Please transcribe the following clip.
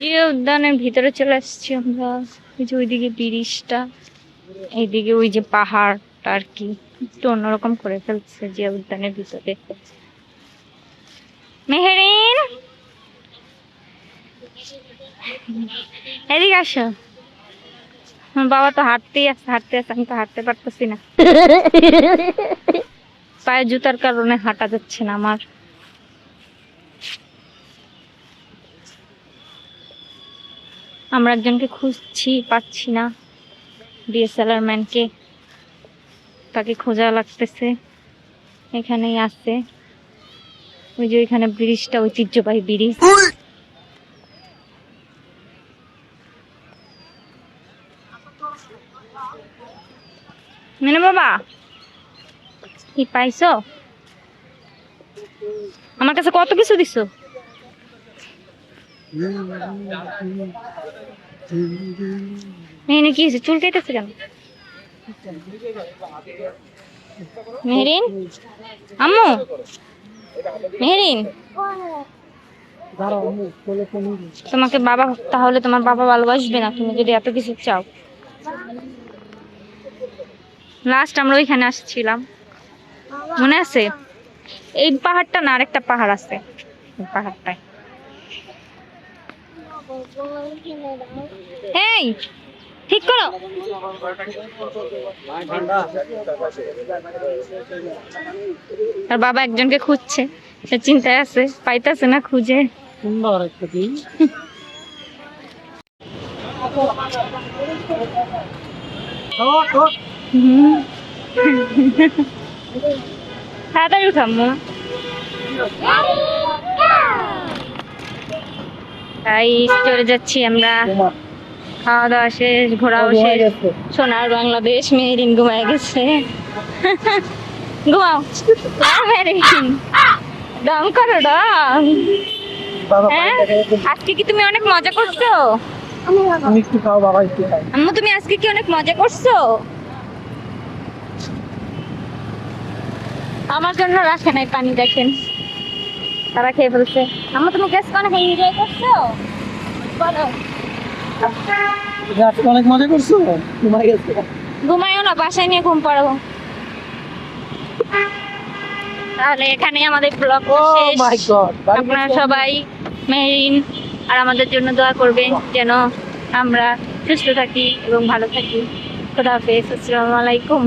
এই উদ্যানের ভিতরে চলে আসছি আমরা। ওই যে ওইদিকে ব্রিজটা, এইদিকে ওই যে পাহাড়টা আর কি একটু অন্যরকম করে ফেলছে যে উদ্যানের ভিতরে। মেহেরিন, এদিকে আসো। আমার বাবা তো হাঁটতেই আছে, আমি তো হাঁটতে পারতেছি না। পায়ে জুতার কারণে হাঁটা যাচ্ছে না আমার। আমরা একজনকে খুঁজছি, পাচ্ছি না। ডিএসএলআর ম্যানকে, তাকে খোঁজা লাগতেছে। এখানেই আছে, ওই যে ওইখানে ব্রিজটা, ঐতিহ্যবাহী ব্রিজ। মানে বাবা কি পাইছো? আমার কাছে কত কিছু দিছো। মেহেরিন কি হয়েছে, চুল কেটেছে কেন? মেহেরিন, আম্মু, মেহেরিন, তোমাকে বাবা, তাহলে তোমার বাবা ভালোবাসবে না তুমি যদি এত কিছু চাও। লাস্ট আমরা ওইখানে আসছিলাম, মনে আছে? এই পাহাড়টা না, আরেকটা পাহাড় আছে পাহাড়টায়। এই ঠিক করো। আর বাবা একজনকে খুঁজছে, সে চিন্তায় আছে, পাইতেছে না খুঁজে। সুন্দর একটা দিন। তাড়াতাড়ি উঠাম্মু। তাই চলে যাচ্ছি আমরা। খাওয়া দাওয়া শেষ, ঘোরাও শেষ। সোনার বাংলাদেশ। মেহেরিন ঘুমায় গেছে। ঘুমাও মেহেরিন, দম করো দম। আজকে কি তুমি অনেক মজা করছো? আম্মু তুমি আজকে কি অনেক মজা করছো? আমার জন্য রাখে নাই পানি, দেখেন তারা খেয়ে ফেলছে। আম্মু তুমি গেছ অনেক এনজয় করছো? বলো। অনেক মজা করছো? ঘুমাইও না, বাসায় নিয়ে ঘুম পাড়াবো। তাহলে এখানেই আমাদের ব্লগ শেষ। আপনারা সবাই মেহেরিন আর আমাদের জন্য দোয়া করবেন যেন আমরা সুস্থ থাকি এবং ভালো থাকি। খোদা হাফেজ, আসসালামু আলাইকুম।